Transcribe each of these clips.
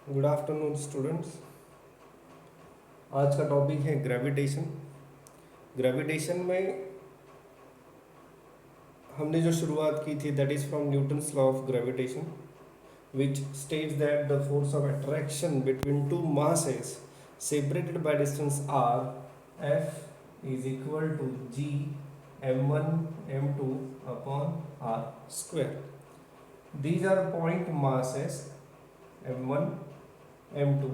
Good afternoon students. आज का topic है ग्रेविटेशन। ग्रेविटेशन में हमने जो शुरुआत की थी that is from Newton's law of gravitation which states that the force of attraction between two masses separated by distance r f is equal to g m1 m2 upon r square. These are point masses m1 m2.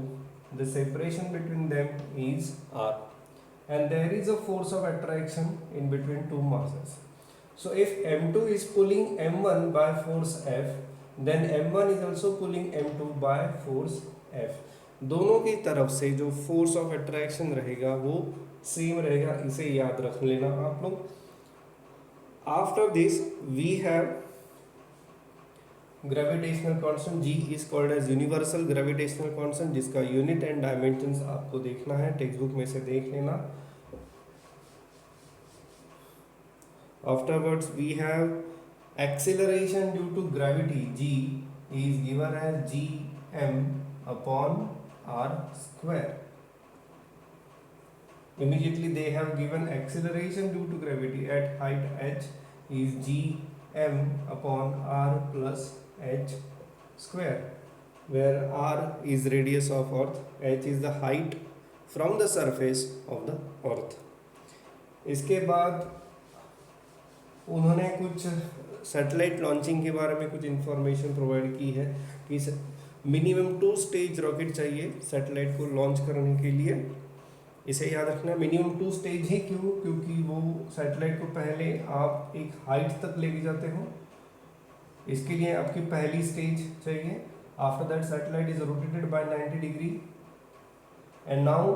The separation between them is r, and there is a force of attraction in between two masses. So if m2 is pulling m1 by force f, then m1 is also pulling m2 by force f. दोनों की तरफ से जो force of attraction रहेगा वो same रहेगा, इसे याद रख लेना आप लोग. After this we have gravitational constant. G is called as universal gravitational constant, जिसका यूनिट एंड डायमेंशंस आपको देखना है, टेक्स्ट बुक में से देख लेना. Afterwards, we have acceleration due to gravity. G is given as gm upon r square. Immediately they have given acceleration due to gravity at height h is gm upon r plus h square, where r is radius of earth, h is the height from the surface of the earth. इसके बाद उन्होंने कुछ satellite launching के बारे में कुछ information provide की है कि मिनिमम 2 स्टेज रॉकेट चाहिए सैटेलाइट को लॉन्च करने के लिए. इसे याद रखना, मिनिमम 2 स्टेज ही. क्यों? क्योंकि वो सैटेलाइट को पहले आप एक हाइट तक लेके जाते हो, इसके लिए आपकी पहली स्टेज चाहिए. After that satellite is rotated by 90 degree and now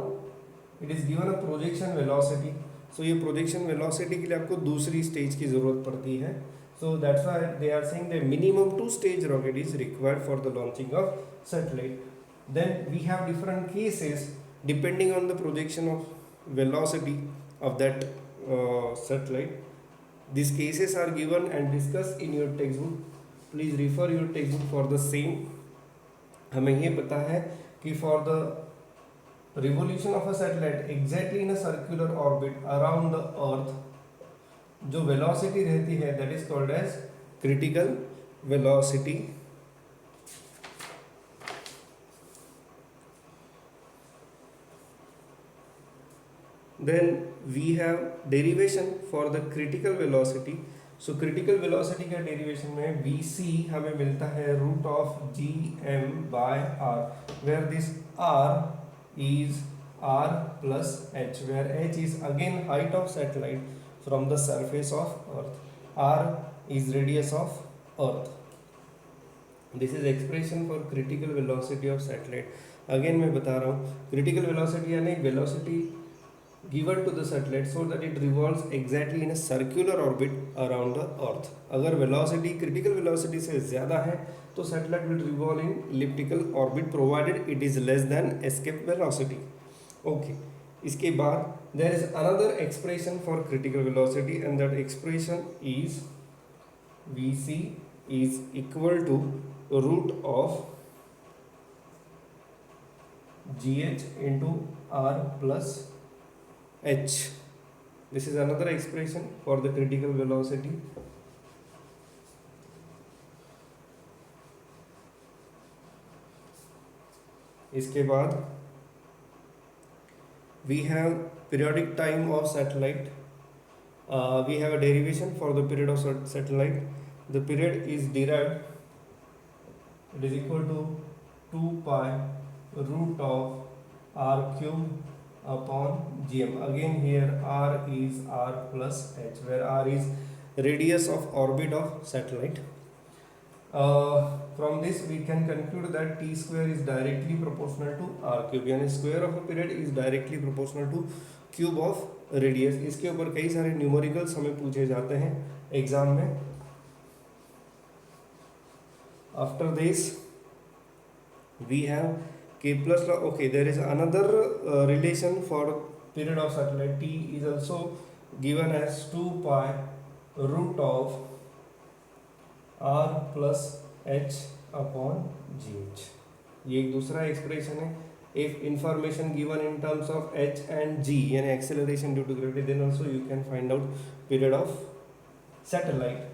it is given a projection velocity. So ये प्रोजेक्शन वेलोसिटी के लिए आपको दूसरी स्टेज की ज़रूरत पड़ती है. So that's why they are saying that minimum 2 stage rocket is required for the launching of satellite. Then we have different cases depending on the projection of velocity of that satellite. These cases are given and discussed in your textbook. Please refer your textbook for the same. हमें ये पता है कि for the revolution of a satellite exactly in a circular orbit around the earth, जो velocity रहती है that is called as critical velocity. Then we have derivation for the critical velocity. So critical velocity का derivation में vc हमें मिलता है root of gm by r, where this r is r plus h, where h is again height of satellite from the surface of earth, r is radius of earth. This is expression for critical velocity of satellite. Again मैं बता रहा हूँ, critical velocity यानी velocity given to the satellite so that it revolves exactly in a circular orbit around the earth. अगर velocity critical velocity से ज़्यादा है तो satellite will revolve in elliptical orbit provided it is less than escape velocity. Okay. इसके बाद there is another expression for critical velocity and that expression is vc is equal to root of gh into r plus h. This is another expression for the critical velocity. इसके बाद we have periodic time of satellite. We have a derivation for the period of satellite. The period is derived, it is equal to 2 pi root of r cube upon gm. Again here r is r plus h, where r is radius of orbit of satellite. From this we can conclude that t square is directly proportional to r cube, यानी square of a period is directly proportional to cube of radius. इसके ऊपर कई सारे numericals हमें पूछे जाते हैं exam में. After this we have Kepler's law. Okay, there is another relation for period of satellite. T is also given as 2 pi root of r plus h upon gh. ये एक दूसरा एक्सप्रेशन है. If information given in terms of h and g यानी acceleration due to gravity, then also you can find out period of satellite.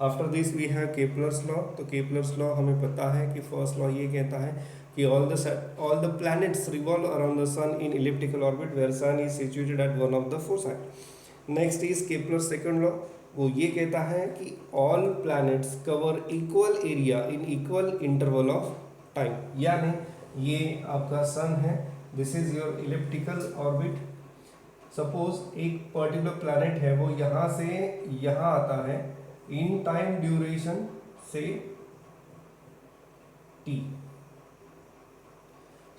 After this we have Kepler's law. तो Kepler's law हमें पता है कि first law ये कहता है कि all the planets revolve around the sun in elliptical orbit where sun is situated at one of the four sides. Next is Kepler's second law. वो ये कहता है कि all planets cover equal area in equal interval of time. यानी ये आपका सन है, this is your elliptical orbit. Suppose एक पर्टिकुलर प्लैनेट है, वो यहाँ से यहाँ आता है इन टाइम ड्यूरेशन से t.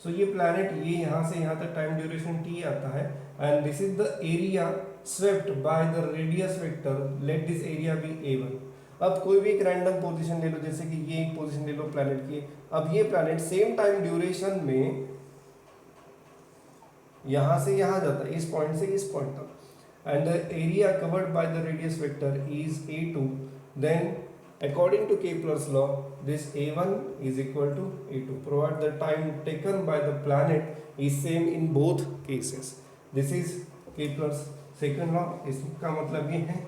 सो ये प्लैनेट ये यहाँ से यहाँ तक टाइम ड्यूरेशन t आता है and this is the area swept by the radius vector. Let this area be a1. अब कोई भी एक रैंडम पोजीशन ले लो, जैसे कि ये एक पोजीशन ले लो प्लैनेट की. अब ये प्लैनेट सेम टाइम ड्यूरेशन में यहां से यहां जाता है, इस पॉइंट से इस पॉइंट तक, and the area covered by the radius vector is a2. Then according to Kepler's law, this a1 is equal to a2 provided the time taken by the planet is same in both cases. This is Kepler's second law. इसका मतलब ये है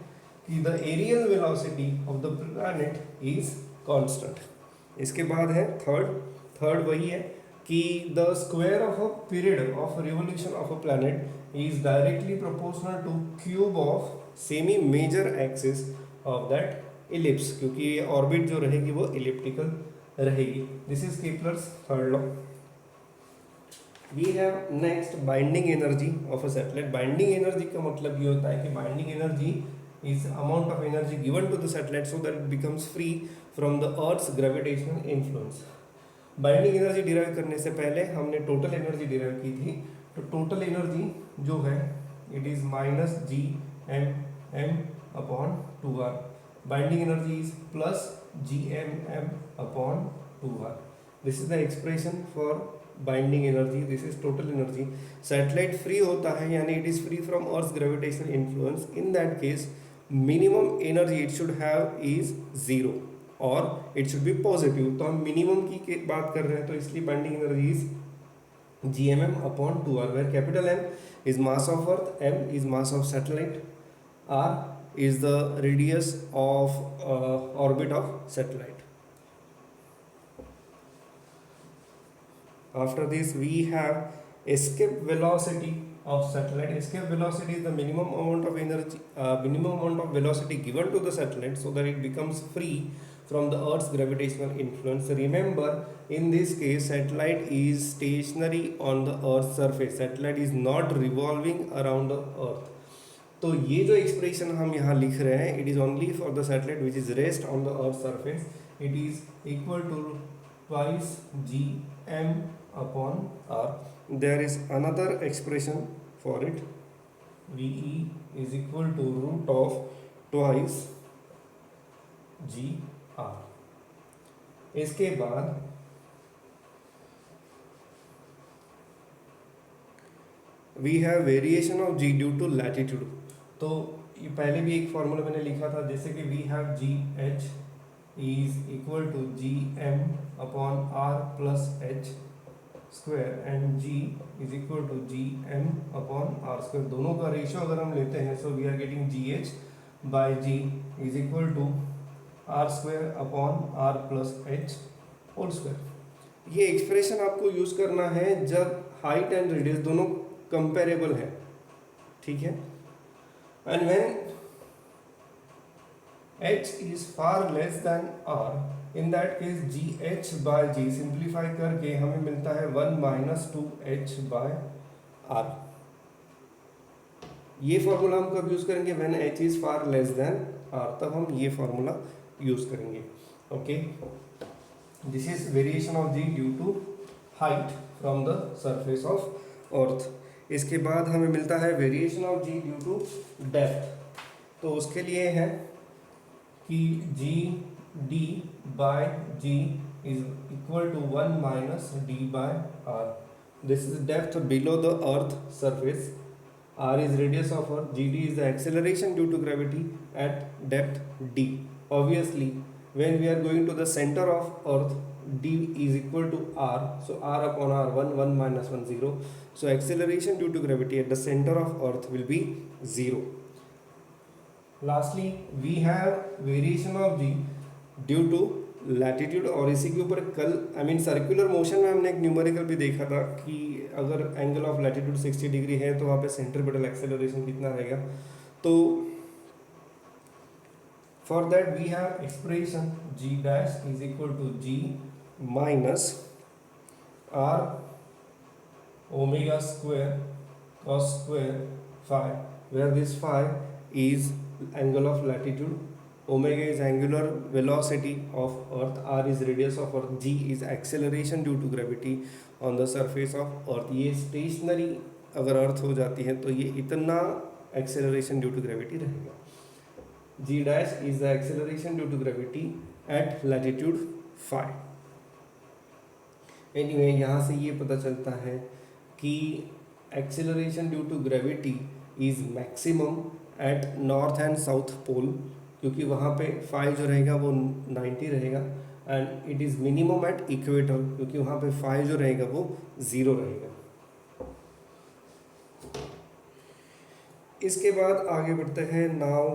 कि the aerial velocity of the planet is constant. इसके बाद है third वही है कि the square of a period of revolution of a planet is directly proportional to cube of semi major axis of that ellipse, क्योंकि ये orbit जो रहेगी वो इलिप्टिकल रहेगी. This is Kepler's third law. We have next binding energy of a satellite. Binding energy का मतलब ये होता है कि binding energy is amount of energy given to the satellite so that it becomes free from the earth's gravitational influence. Binding energy derive करने से पहले हमने टोटल एनर्जी डिराइव की थी. तो टोटल एनर्जी जो है it is minus G M M upon 2r. Binding energy is plus G M M upon 2r. This is the expression for binding energy. This is total energy. Satellite free होता है यानी it is free from earth's gravitational influence. In that case minimum energy it should have is 0 और it should be positive. तो हम minimum की बात कर रहे हैं, तो इसलिए binding energy is gmm upon 2r, where capital M is mass of earth, m is mass of satellite, r is the radius of orbit of satellite. After this we have escape velocity of satellite. Escape velocity is the minimum amount of energy, minimum amount of velocity given to the satellite so that it becomes free from the earth's gravitational influence. Remember, in this case satellite is stationary on the earth's surface. Satellite is not revolving around the earth. तो ये जो expression हम यहाँ लिख रहे हैं, it is only for the satellite which is rest on the earth surface. It is equal to twice G M upon R. There is another expression for it. V E is equal to root of twice G R. इसके बाद we have variation of ji due to latitude. तो ये पहले भी एक formula मैंने लिखा था, जैसे कि we have g h is equal to g M upon r plus h square and g is equal to g M upon are square. दोनों का रेशियो अगर हम लेते हैं, so we are getting g h by g is equal to r square upon r plus h whole square. ये expression आपको use करना है जब हाइट एंड रेडियस दोनों कंपेरेबल है, ठीक है. And when h is far less than r, in that case gh by g simplify करके हमें मिलता है 1 minus 2h by r. ये फॉर्मूला हम कब यूज करेंगे? when h is far less than r, तब हम ये फॉर्मूला यूज करेंगे. Okay, this is variation of g due to height from the surface of earth. इसके बाद हमें मिलता है variation of ji due to depth. तो उसके लिए है कि g d by g is equal to 1 minus d by r. This is depth below the earth surface. R is radius of earth. G d is the acceleration due to gravity eight depth D. Obviously when we are going to the center of earth, d is equal to r, so r upon r 1, 1 minus 1 0, so acceleration due to gravity at the center of earth will be 0. Lastly we have variation of g due to latitude, और इसी के ऊपर कल circular motion में हमने एक numerical भी देखा था कि अगर एंगल ऑफ लैटिट्यूड 60 डिग्री है तो वहाँ पे सेंट्रीपिटल एक्सेलरेशन कितना रहेगा. तो for that we have expression g dash is equal to g minus r omega square cos square phi, where this phi is angle of latitude, omega is angular velocity of earth, r is radius of earth, g is acceleration due to gravity on the surface of earth. ये stationary अगर earth हो जाती है तो ये इतना acceleration due to gravity रहेगा. g dash is the acceleration due to gravity at latitude phi. Anyway यहाँ से ये पता चलता है कि acceleration due to gravity is maximum at north and south pole, क्योंकि वहाँ पे फाई जो रहेगा वो 90 रहेगा, and it is minimum at equator, क्योंकि वहाँ पे फाई जो रहेगा वो 0 रहेगा. इसके बाद आगे बढ़ते हैं. Now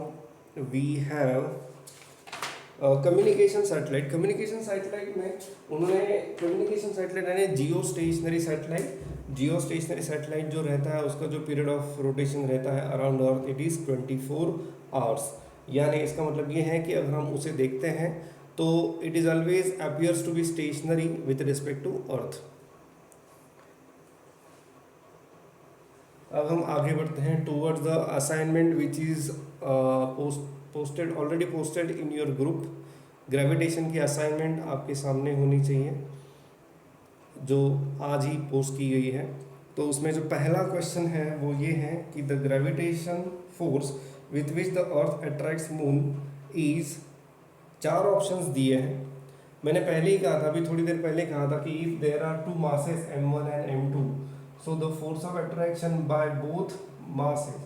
we have communication satellite. Communication satellite में उन्होंने कम्युनिकेशन सैटेलाइट यानी geostationary satellite. Geostationary satellite जो रहता है उसका जो पीरियड ऑफ रोटेशन रहता है around earth it is 24 hours. यानी इसका मतलब ये है कि अगर हम उसे देखते हैं तो it is always appears to be stationary with respect to earth. अब हम आगे बढ़ते हैं towards the assignment which is posted already posted in your group. Gravitation की असाइनमेंट आपके सामने होनी चाहिए जो आज ही पोस्ट की गई है. तो उसमें जो पहला क्वेश्चन है वो ये है कि the gravitation force with which the earth attracts moon is. 4 options दिए हैं. मैंने पहले ही कहा था, अभी थोड़ी देर पहले कहा था कि if there are 2 masses m1 and m2, so the force of attraction by both masses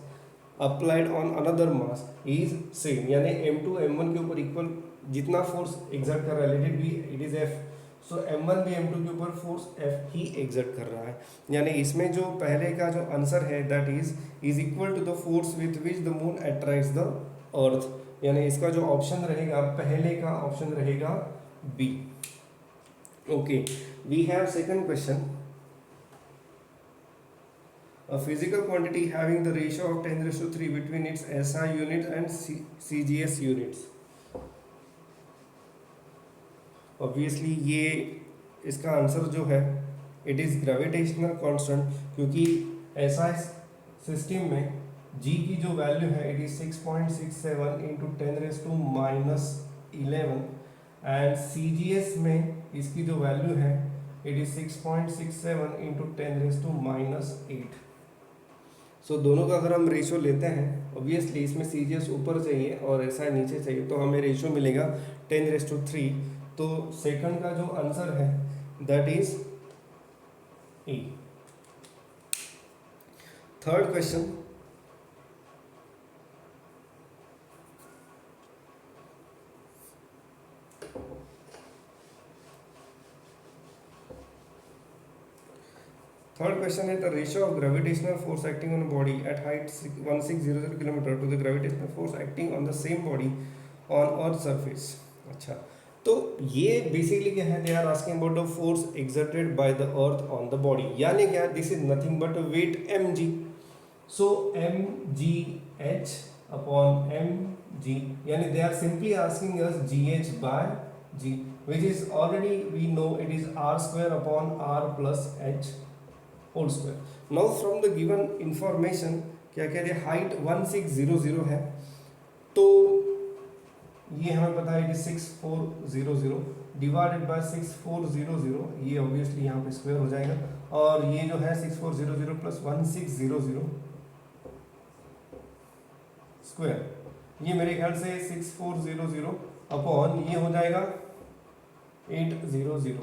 applied on another mass is same. यानी m2 m1 के ऊपर इक्वल जितना फोर्स एग्जर्ट कर रहा है, let it be it is f, so m1 भी m2 के ऊपर फोर्स f ही एग्जर्ट कर रहा है. यानी इसमें जो पहले का जो आंसर है that is equal to the force with which the moon attracts the earth. यानी इसका जो ऑप्शन रहेगा पहले का ऑप्शन रहेगा B. Okay, we have second question. A physical quantity having the ratio of 10⁻³ between its SI unit and CGS units. Obviously ये इसका answer जो है इट इज़ ग्रेविटेशनल कांस्टेंट, क्योंकि SI सिस्टम में G की जो वैल्यू है it is 6.67 into 10⁻11 and CGS में इसकी जो वैल्यू है इट इज़ 6.67 इंटू 10⁻8. सो दोनों का अगर हम रेशो लेते हैं, ऑब्वियसली इसमें CGS ऊपर चाहिए और SI नीचे चाहिए, तो हमें रेशो मिलेगा 10⁻3. तो सेकंड का जो आंसर है that is E. Third question. Third question है the ratio of gravitational force acting on body at height 1600 kilometre to the gravitational force acting on the same body on earth surface. अच्छा, तो ये basically क्या है, they are asking about the force exerted by the earth on the body. यानी क्या, this is nothing but weight mg. So mgh upon mg, यानी they are simply asking us gh by g, which is already we know it is r square upon r plus h whole square. Now from the given information क्या कह रहे हैं, height 1600 है, तो ये हमें पता है कि 6400 डिवाइडेड बाय 6400, ये ऑब्वियसली यहाँ पे स्क्वायर हो जाएगा, और ये जो है 6400 प्लस 1600 स्क्वायर, ये मेरे ख्याल से 6400 अपॉन ये हो जाएगा 800.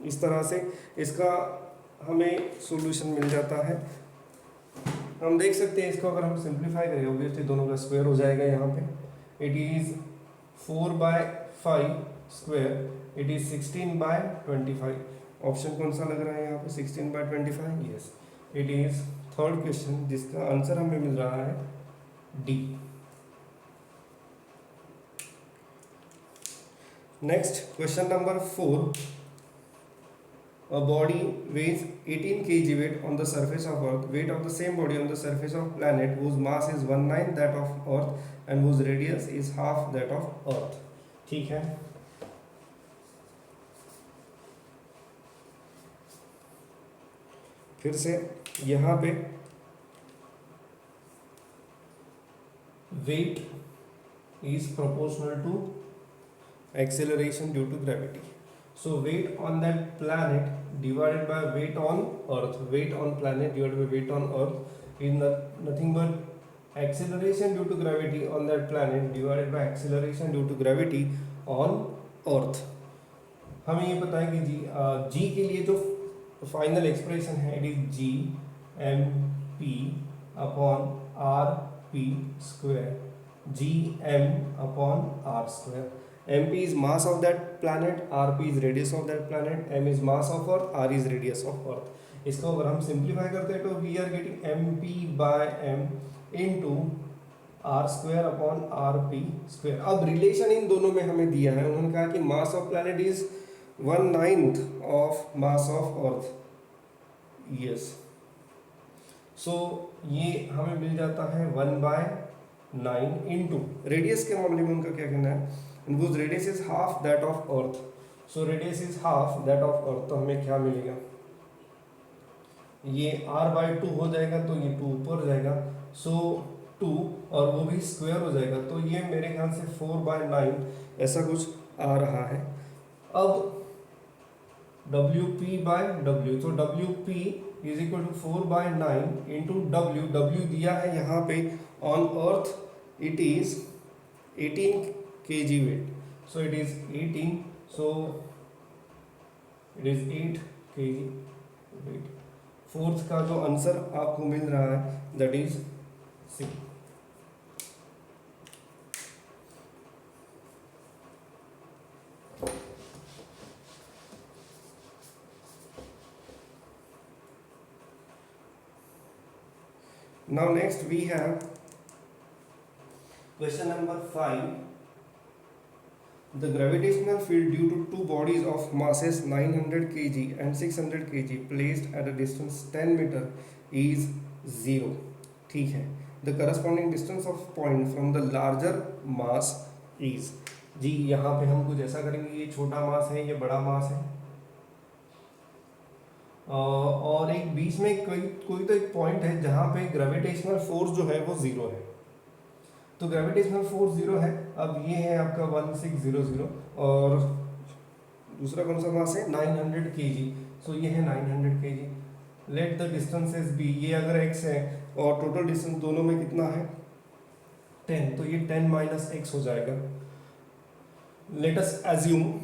इस तरह से इसका हमें सॉल्यूशन मिल जाता है. हम देख सकते हैं इसको अगर हम सिंप्लीफाई करें, ऑब्वियसली दोनों का स्क्वायर हो जाएगा. यहाँ पे it is 4/5 square it is 16/25। Option कौन सा लग रहा है यहाँ पे? 16/25। Yes, it is third question जिसका आंसर हमें मिल रहा है D. Next question number 4। A body weighs 18 kg weight on the surface of Earth. Weight of the same body on the surface of planet whose mass is 1/9 that of Earth and whose radius is half that of Earth. ठीक है, फिर से यहाँ पे weight is proportional to acceleration due to gravity. So weight on that planet divided by weight on Earth, weight on planet divided by weight on Earth is nothing but acceleration due to gravity on that planet divided by acceleration due to gravity on Earth. हमें ये पता है कि जी के लिए जो final expression है it is G M P upon R P square, G M upon are square. mp is mass of that planet, rp is radius of that planet, m is mass of earth, r is radius of earth। इसको अगर हम simplify करते हैं तो we are getting mp by m into R square upon R P square. अब relation इन दोनों में हमें दिया है, उन्होंने कहा कि mass of planet is 1/9 of mass of earth. Yes, so ये हमें मिल जाता है 1/9 इनटू रेडियस के मामले में उनका क्या कहना है, and whose radius is half that of earth। so radius is half that of earth, तो हमें क्या मिलेगा, ये r/2 हो जाएगा तो ये 2 ऊपर जाएगा, सो 2 और वो भी स्क्वायर हो जाएगा, तो ये मेरे ख्याल से 4/9 ऐसा कुछ आ रहा है। अब WP/W, तो WP is equal to 4/9 into W दिया है यहाँ पे on earth it is 18 kg weight, so it is 18, so it is 8 kg weight। Fourth का जो आंसर आपको मिल रहा है that is C. Now next we have question number 5। The gravitational field due to two bodies of masses 900 kg and 600 kg placed at a distance 10 meter is 0। ठीक है, the corresponding distance of point from the larger mass is। जी यहाँ पे हम कुछ ऐसा करेंगे, ये छोटा मास है, ये बड़ा मास है, और एक बीच में कोई तो एक पॉइंट है जहाँ पे ग्रेविटेशनल फोर्स जो है वो 0 है, तो ग्रेविटेशनल फोर्स 0 है। अब ये है आपका 1600 और दूसरा कौन सा मास है 900 kg, सो ये है 900 kg। Let the distances be, ये अगर x है और टोटल डिस्टेंस दोनों में कितना है 10, तो ये 10 माइनस x हो जाएगा। Let us assume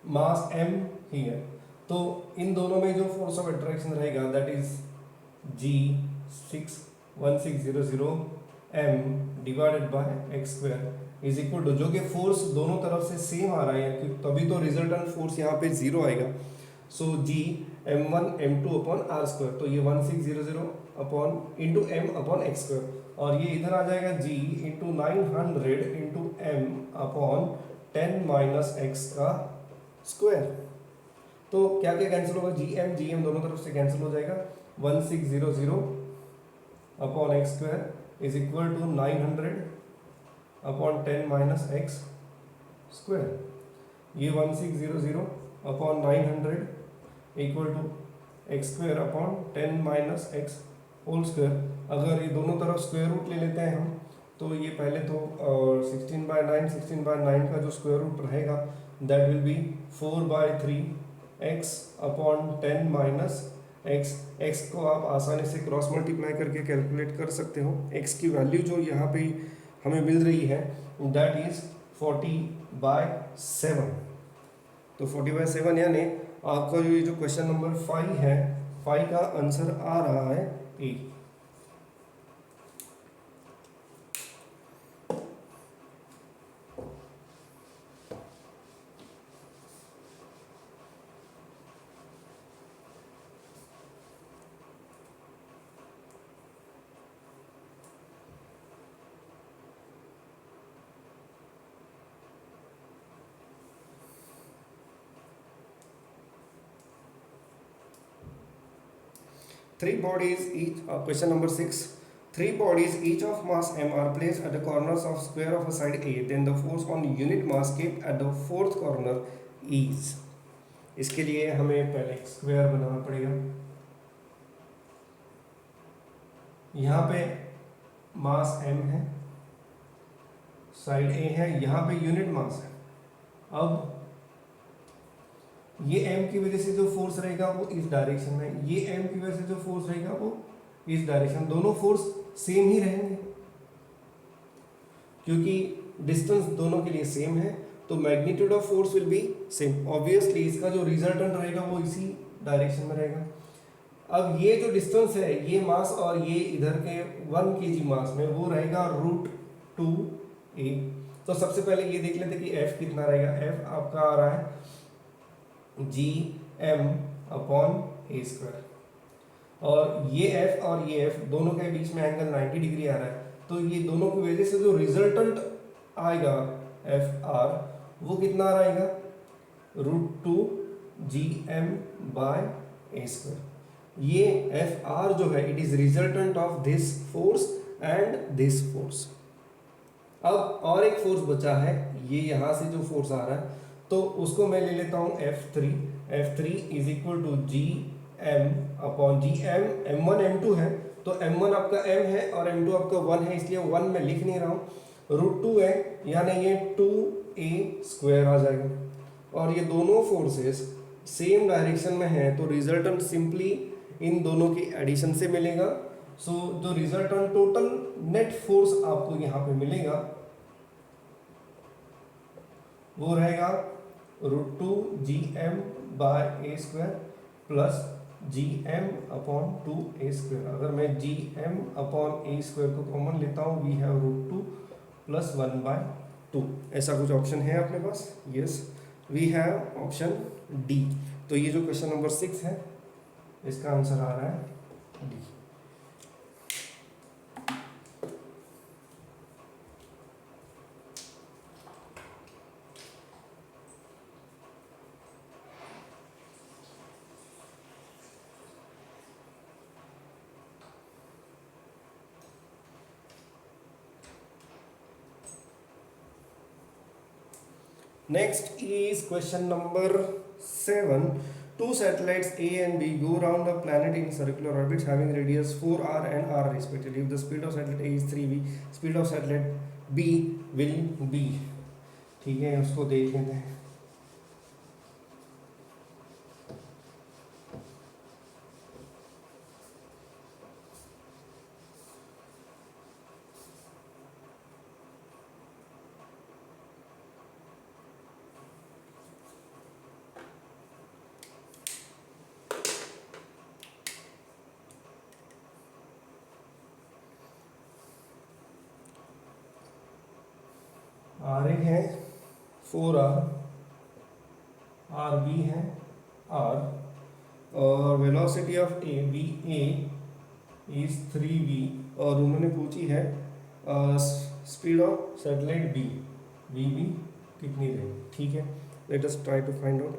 mass m here, तो इन दोनों में जो फोर्स ऑफ अट्रैक्शन रहेगा that is G1600 m divided by x square is equal to, जो कि फोर्स दोनों तरफ से सेम आ रहा है तभी तो रिजल्टेंट फोर्स यहाँ पे 0 आएगा। So G m1 m2 upon are square, तो ये 1600 upon into m upon x square, और ये इधर आ जाएगा G into 900 into m upon 10 minus x का स्क्वायर। तो क्या क्या कैंसिल होगा, जी एम दोनों तरफ से कैंसिल हो जाएगा। 1600 upon x square is equal to 900 upon 10 minus x square. ये 1600 upon 900 equal to x square upon 10 minus x whole square. अगर ये दोनों तरफ स्क्वायर रूट ले लेते हैं हम, तो ये पहले तो 16/9 का जो स्क्वायर रूट रहेगा that will B 4/3 x upon 10 minus x. X को आप आसानी से क्रॉस मल्टीप्लाई करके कैलकुलेट कर सकते हो। एक्स की वैल्यू जो यहाँ पे हमें मिल रही है दैट इज 40/7। तो 40/7 यानी आपका जो ये जो क्वेश्चन नंबर 5 है, 5 का आंसर आ रहा है ए। Three bodies each, question number 6. Three bodies each of mass m are placed at the corners of square of a side A. Then the force on unit mass kept at the fourth corner is. इसके लिए हमें पहले square बनाना पड़ेगा. यहाँ पे मास m है, side A है, यहाँ पे यूनिट मास है. अब ये m की वजह से जो फोर्स रहेगा वो इस डायरेक्शन में, ये m की वजह से जो फोर्स रहेगा वो इस डायरेक्शन, दोनों फोर्स सेम ही रहेंगे क्योंकि डिस्टेंस दोनों के लिए सेम है, तो magnitude of force will be same. Obviously इसका जो रिजल्टेंट रहेगा वो इसी डायरेक्शन में रहेगा. अब ये जो डिस्टेंस है, ये मास और ये इधर के 1 kg मास में, वो रहेगा √2a. तो सबसे पहले ये देख लेते कि f कितना रहेगा. f आपका आ रहा है gm/a², और ये f और ये f दोनों के बीच में एंगल 90 डिग्री आ रहा है, तो ये दोनों की वजह से जो रिजल्टेंट आएगा fr वो कितना आएगा √2gm/a². ये fr जो है it is resultant of this force and this force. अब और एक फोर्स बचा है, ये यहाँ से जो फोर्स आ रहा है, तो उसको मैं ले लेता हूँ F3. F3 is equal to gm/gm. m1 m2 है, तो m1 आपका m है और m2 आपका 1 है, इसलिए 1 मैं लिख नहीं रहा हूँ. √2 है, यानी ये 2a² आ जाएगा. और ये दोनों फोर्सेस सेम डायरेक्शन में हैं, तो रिजल्टेंट सिंपली इन दोनों की एडिशन से मिलेगा. सो जो रिजल्टेंट टोटल नेट फोर्स आपको यहाँ पे मिलेगा वो रहेगा √2gm/a² प्लस gm/2a². अगर मैं gm/a² को कॉमन लेता हूँ, वी हैव √2 प्लस 1/2. ऐसा कुछ ऑप्शन है अपने पास? Yes, we have option D. तो ये जो क्वेश्चन नंबर 6 है इसका आंसर आ रहा है D. Next is question number 7. Two satellites A and B go around the planet in circular orbits having radius 4r and r respectively. If the speed of satellite A is 3v, speed of satellite B will be. ठीक है, उसको देख लेते हैं. Are A है 4r, r B है r, और velocity of A v A is 3v, और उन्होंने पूछी है speed of satellite B, v B कितनी रहेगी. ठीक है, let us try to find out.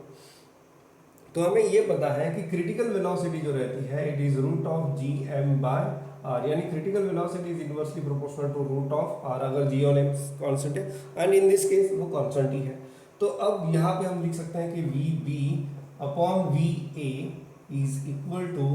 तो हमें ये पता है कि क्रिटिकल वेलोसिटी जो रहती है इट इज √gm/r, यानी critical velocity is inversely proportional to √r अगर g और m कांस्टेंट है, एंड इन दिस केस वो कांस्टेंट ही है. तो अब यहाँ पे हम लिख सकते हैं कि vb/va is equal to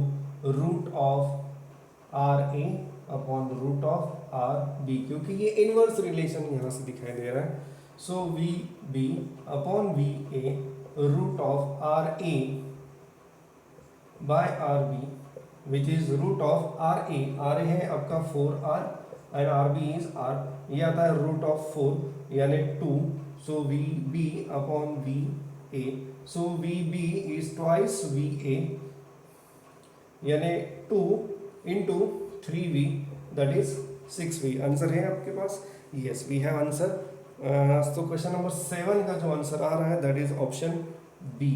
√r_a/√r_b, क्योंकि ये इनवर्स रिलेशन यहाँ से दिखाई दे रहा है. सो vb/va/r_a/rb which is √ra. ra है आपका 4r and rb is r, ये आता है √4 यानी 2. सो vb/va, so vb is twice va यानी 2 into 3v that is 6v. Answer है आपके पास? Yes, we have answer. तो क्वेश्चन नंबर 7 का जो आंसर आ रहा है that is option B.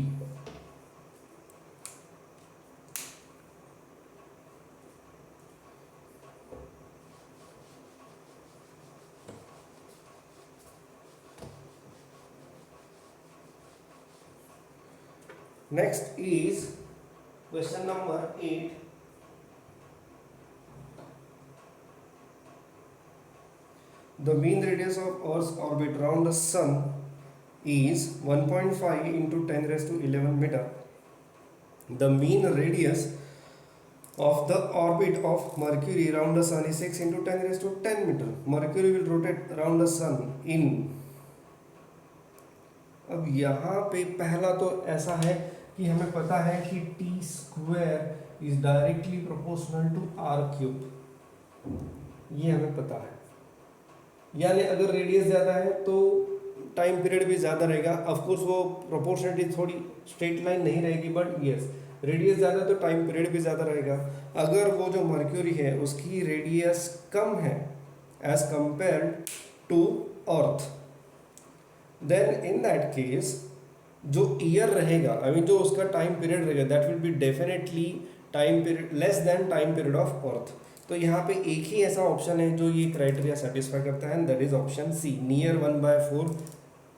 Next is question number 8. the mean radius of Earth's orbit around the sun is 1.5 into 10 raised to 11 meter. The mean radius of the orbit of Mercury around the sun is 6 into 10 raised to 10 meter. Mercury will rotate around the sun in, अब यहाँ पे पहला तो ऐसा है कि हमें पता है कि T square is directly proportional to r cube, ये हमें पता है। यानी अगर रेडियस ज़्यादा है तो टाइम पीरियड भी ज़्यादा रहेगा। ऑफकोर्स वो प्रोपोर्शनलिटी थोड़ी स्ट्रेट लाइन नहीं रहेगी, बट यस रेडियस ज़्यादा तो टाइम पीरियड भी ज़्यादा रहेगा। अगर वो जो मर्क्यूरी है उसकी रेडियस कम है as compared to earth, then in that case जो ईयर रहेगा, आई मीन जो उसका टाइम पीरियड रहेगा, that will be definitely time period less than time period of earth. तो यहाँ पे एक ही ऐसा ऑप्शन है जो ये क्राइटेरिया सेटिस्फाई करता है, that is option C, near 1/4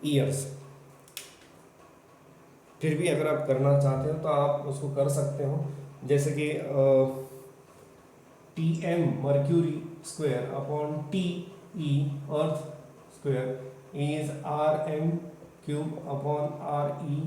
years. फिर भी अगर आप करना चाहते हो तो आप उसको कर सकते हो, जैसे कि T M Mercury square upon T E earth square is R M cube upon R E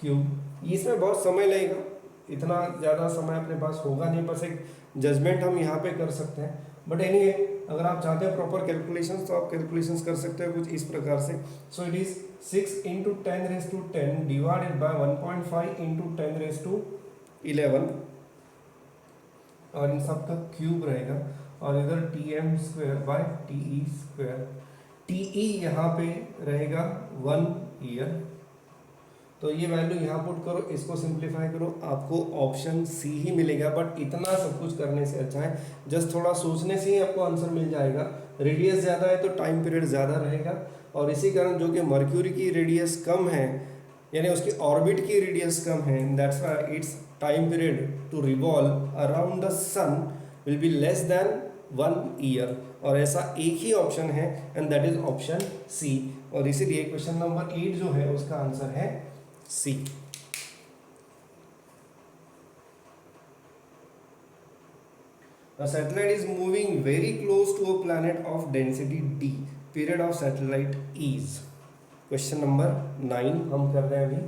cube. इसमें बहुत समय लगेगा, इतना ज़्यादा समय अपने पास होगा नहीं, बस एक जजमेंट हम यहाँ पे कर सकते हैं। बट एनीवे अगर आप चाहते हो प्रॉपर कैलकुलेशंस तो आप कैलकुलेशंस कर सकते हो कुछ इस प्रकार से। सो it is 6 into 10 raised to 10 divided by 1.5 into 10 raised to 11, और इन सब का क्यूब रहेगा, और इधर T M square by T E square. T E यहाँ पे रहेगा 1 ईयर, तो ये वैल्यू यहाँ पुट करो, इसको सिंप्लीफाई करो, आपको ऑप्शन सी ही मिलेगा। बट इतना सब कुछ करने से अच्छा है जस्ट थोड़ा सोचने से ही आपको आंसर मिल जाएगा। रेडियस ज़्यादा है तो टाइम पीरियड ज़्यादा रहेगा, और इसी कारण जो कि मर्क्यूरी की रेडियस कम है, यानी उसकी ऑर्बिट की रेडियस कम है, that's why it's time period to revolve around the sun will be less than 1 year, और ऐसा एक ही ऑप्शन है and that is option C. और इसीलिए क्वेश्चन नंबर 8 जो है उसका आंसर है सी। A satellite is moving very close to a planet of density D. Period of satellite is. Question number 9 हम कर रहे हैं अभी।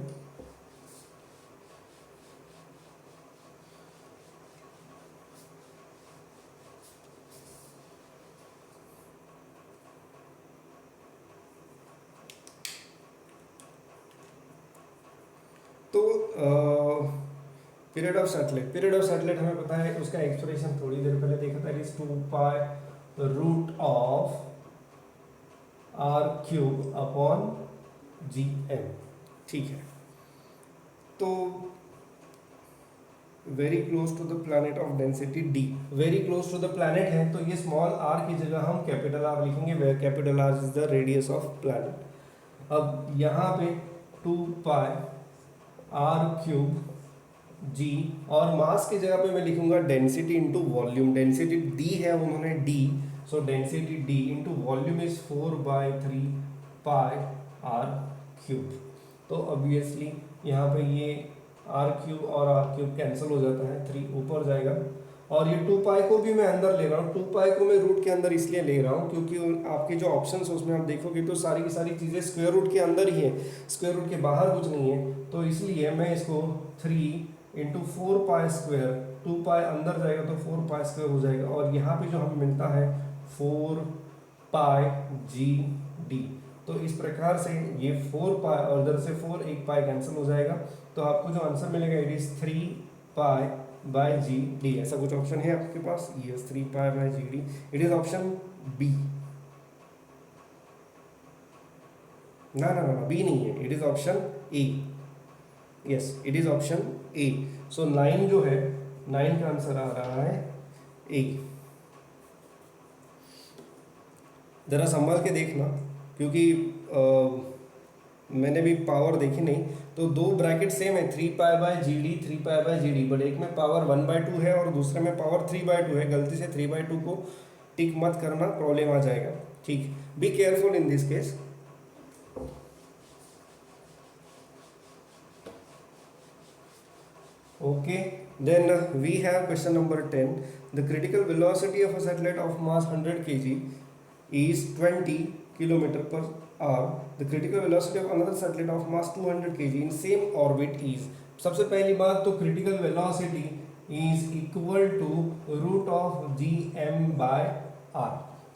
तो पीरियड ऑफ सैटेलाइट हमें पता है, उसका एक्सप्रेशन थोड़ी देर पहले देखा था, is 2 pi root of r cube upon g m. ठीक है, तो very close to the planet of density d, very close to the planet है तो ये स्मॉल आर की जगह हम कैपिटल आर लिखेंगे, where capital R is the radius of planet. अब यहाँ पे 2 पाई आर क्यूब जी, और मास की जगह पे मैं लिखूंगा density into volume. Density d है, उन्होंने d, so density d into volume is 4/3 pi r cube. तो ऑब्वियसली यहाँ पे ये आर क्यूब और आर क्यूब कैंसिल हो जाता है, 3 ऊपर जाएगा, और ये 2 पाई को भी मैं अंदर ले रहा हूँ। 2 पाई को मैं रूट के अंदर इसलिए ले रहा हूँ क्योंकि आपके जो ऑप्शंस है उसमें आप देखोगे तो सारी की सारी चीज़ें स्क्वायर रूट के अंदर ही है, स्क्वायर रूट के बाहर कुछ नहीं है। तो इसलिए मैं इसको 3 इंटू 4 पाई स्क्वायर, 2 पाई अंदर जाएगा तो 4 पाई स्क्वायर हो जाएगा, और यहाँ पे जो हमें मिलता है 4 पाई जी डी। तो इस प्रकार से ये 4 पाई और इधर से 4, एक पाई कैंसिल हो जाएगा, तो आपको जो आंसर मिलेगा it is 3 pi by G D. ऐसा कुछ ऑप्शन है आपके पास? Yes, 3 pi by G D, it is option B. ना ना ना, बी नहीं है, it is option A. Yes, it is option A. So 9 जो है, 9 का आंसर आ रहा है ए। जरा संभाल के देखना क्योंकि मैंने भी पावर देखी नहीं, तो 2 ब्रैकेट सेम है, 3 pi by G D, 3 pi by G D, but एक में पावर 1/2 है और दूसरे में पावर 3/2 है। गलती से 3/2 को टिक मत करना, प्रॉब्लम आ जाएगा। ठीक, be careful in this case. Okay, then we have question number 10. The critical velocity of a satellite of mass 100 kg is 20 kilometer per hour. The critical velocity of another satellite of mass 200 kg in same orbit is. सबसे पहली बात तो critical velocity is equal to root of gm by r.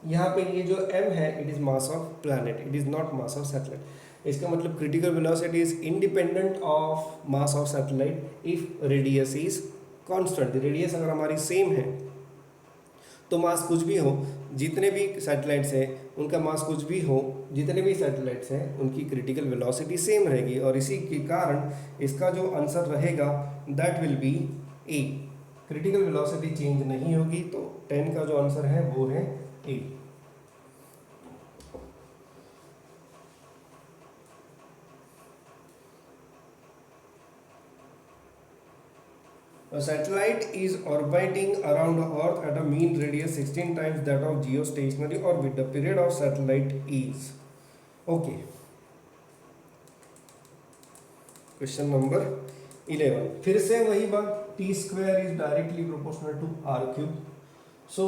यहाँ पे ये जो m है it is mass of planet, it is not mass of satellite. इसका मतलब critical velocity is independent of mass of satellite if radius is constant. Radius अगर हमारी same है तो मास कुछ भी हो, जितने भी सैटेलाइट्स हैं उनका मास कुछ भी हो, जितने भी सैटेलाइट्स हैं उनकी क्रिटिकल वेलोसिटी सेम रहेगी, और इसी के कारण इसका जो आंसर रहेगा that will B A. Critical velocity change नहीं होगी, तो 10 का जो आंसर है वो है ए. A satellite is orbiting around Earth at a mean radius 16 times that of geostationary orbit. The period of satellite is. Okay. Question number 11. फिर से वही बात, t square is directly proportional to r cube. So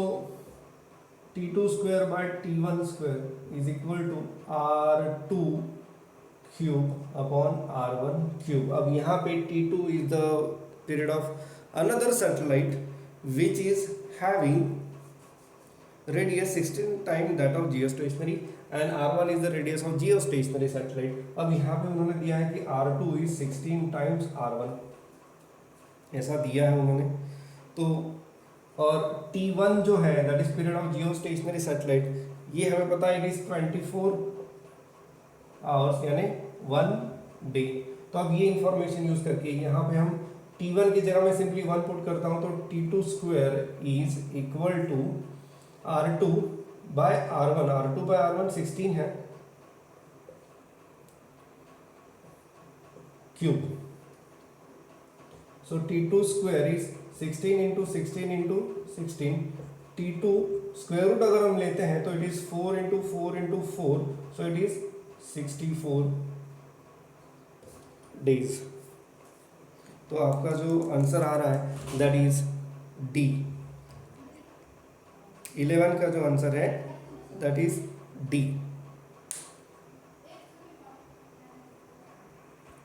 t2 square by t1 square is equal to r2 cube upon r1 cube. अब यहाँ पे t2 is the period of another satellite which is having radius 16 times that of geostationary and r1 is the radius of geostationary satellite. अब यहाँ पे उन्होंने दिया है कि r2 is 16 times r1, ऐसा दिया है उन्होंने. तो और t1 जो है that is period of geostationary satellite, ये हमें पता है it is 24 hours यानी 1 day. तो अब ये इंफॉर्मेशन यूज करके यहाँ पे हम T1 की जगह में सिंपली 1 पुट करता हूँ, तो T2 square is equal to R2 by R1. R2 by R1 16 है cube. So T2 square is 16 into 16 into 16. T2 square root अगर हम लेते हैं तो it is 4 into 4 into 4, so it is 64 days. तो आपका जो आंसर आ रहा है दैट इज डी. 11 का जो आंसर है दैट इज डी.